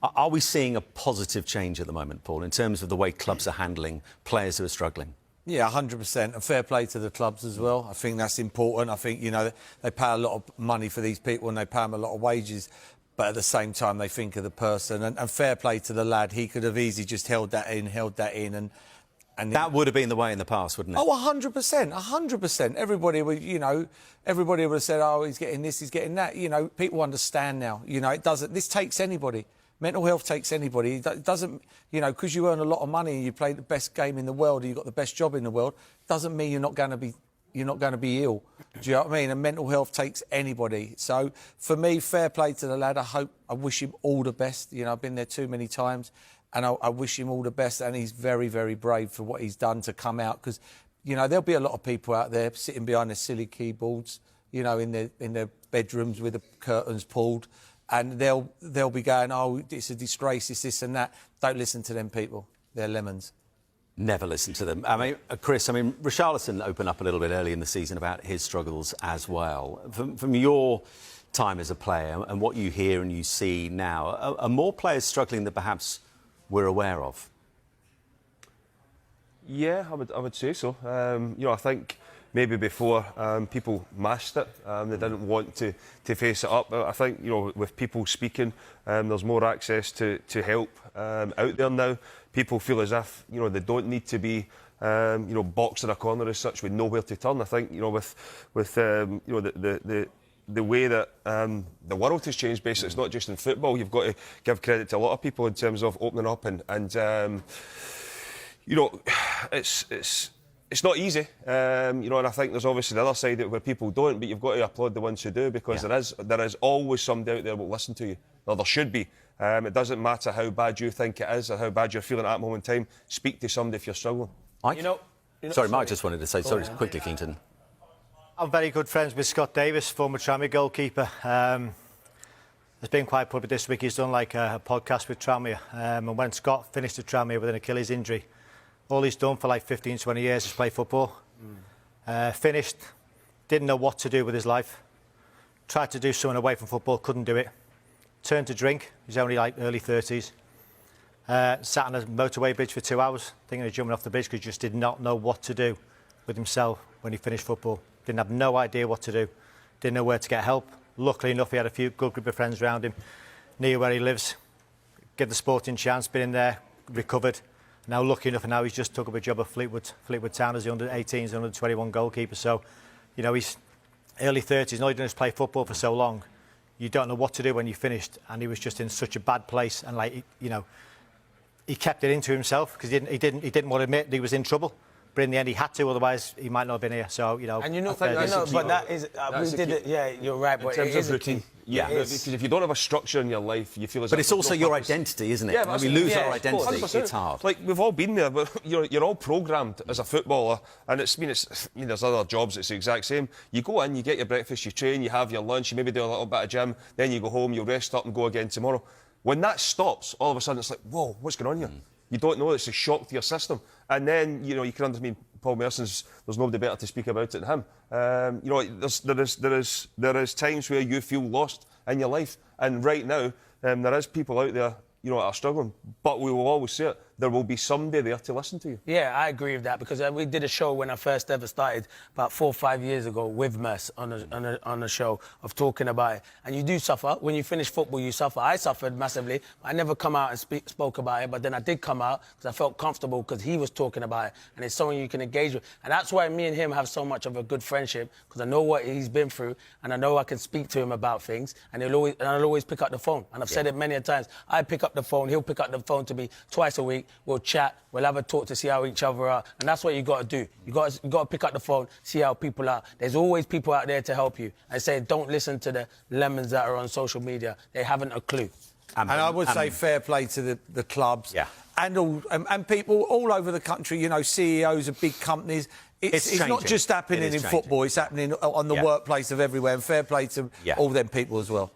Are we seeing a positive change at the moment, Paul, in terms of the way clubs are handling players who are struggling? Yeah, 100%. And fair play to the clubs as well. I think that's important. I think, they pay a lot of money for these people and they pay them a lot of wages. But at the same time, they think of the person. And fair play to the lad. He could have easily just held that in. And that would have been the way in the past, wouldn't it? Oh, 100%. 100%. Everybody would, everybody would have said, oh, he's getting this, he's getting that. People understand now. This takes anybody. Mental health takes anybody. It doesn't, because you earn a lot of money and you play the best game in the world and you've got the best job in the world, doesn't mean you're not going to be ill. Do you know what I mean? And mental health takes anybody. So for me, fair play to the lad. I wish him all the best. I've been there too many times, and I wish him all the best. And he's very, very brave for what he's done to come out, because there'll be a lot of people out there sitting behind their silly keyboards, in their bedrooms with the curtains pulled. And they'll be going, oh, it's a disgrace, it's this and that. Don't listen to them people. They're lemons. Never listen to them. Chris, Richarlison opened up a little bit early in the season about his struggles as well. From your time as a player and what you hear and you see now, are more players struggling than perhaps we're aware of? Yeah, I would say so. I think maybe before people masked it, they didn't want to face it up. I think with people speaking, there's more access to help out there now. People feel as if they don't need to be boxed in a corner as such, with nowhere to turn. I think with the way that the world has changed, basically, it's not just in football. You've got to give credit to a lot of people in terms of opening up and it's not easy, and I think there's obviously the other side of it where people don't, but you've got to applaud the ones who do, because there is always somebody out there who will listen to you. Or there should be. It doesn't matter how bad you think it is or how bad you're feeling at that moment in time. Speak to somebody if you're struggling. Mike? Sorry, Mike just wanted to say, sorry, quickly, Clinton. I'm very good friends with Scott Davis, former Tranmere goalkeeper. There's been quite public this week. He's done like a podcast with Tranmere. And when Scott finished at Tranmere with an Achilles injury, all he's done for like 15, 20 years is play football. Finished, didn't know what to do with his life. Tried to do something away from football, couldn't do it. Turned to drink. He's only like early 30s. Sat on a motorway bridge for 2 hours, thinking of jumping off the bridge, because he just did not know what to do with himself when he finished football. Didn't have no idea what to do. Didn't know where to get help. Luckily enough, he had a good group of friends around him, near where he lives. Give the Sporting chance, been in there, recovered. Now, lucky enough, now he's just took up a job at Fleetwood Town as the under-18s and under-21 goalkeeper. So, he's early 30s, and all he's done is play football for so long. You don't know what to do when you finished, and he was just in such a bad place. And he kept it into himself, because he didn't want to admit that he was in trouble. But in the end, he had to, otherwise he might not have been here. So, And but that is, we did it. Yeah, you're right. But in terms of routine. Yeah, because if you don't have a structure in your life, you feel as. But it's also your identity, isn't it? Yeah, when we lose our identity, 100%. It's hard. Like, we've all been there, but you're all programmed as a footballer, and there's other jobs. It's the exact same. You go in, you get your breakfast, you train, you have your lunch, you maybe do a little bit of gym, then you go home, you rest up and go again tomorrow. When that stops, all of a sudden it's like, whoa, what's going on here? You don't know. It's a shock to your system, and then you can understand. Paul Merson's, there's nobody better to speak about it than him. There is times where you feel lost in your life, and right now there is people out there are struggling, but we will always say it. There will be somebody there to listen to you. Yeah, I agree with that, because we did a show when I first ever started about 4 or 5 years ago with Mers on a show of talking about it. And you do suffer. When you finish football, you suffer. I suffered massively. I never come out and spoke about it, but then I did come out because I felt comfortable because he was talking about it, and it's someone you can engage with. And that's why me and him have so much of a good friendship, because I know what he's been through, and I know I can speak to him about things, and I'll always pick up the phone. And I've said it many a times. I pick up the phone, he'll pick up the phone to me twice a week. We'll chat, we'll have a talk to see how each other are. And that's what you got to do. You got to pick up the phone, see how people are. There's always people out there to help you. I say, don't listen to the lemons that are on social media. They haven't a clue. And I would say fair play to the clubs and people all over the country, CEOs of big companies. It's not just happening in football, it's happening on the workplace of everywhere. And fair play to all them people as well.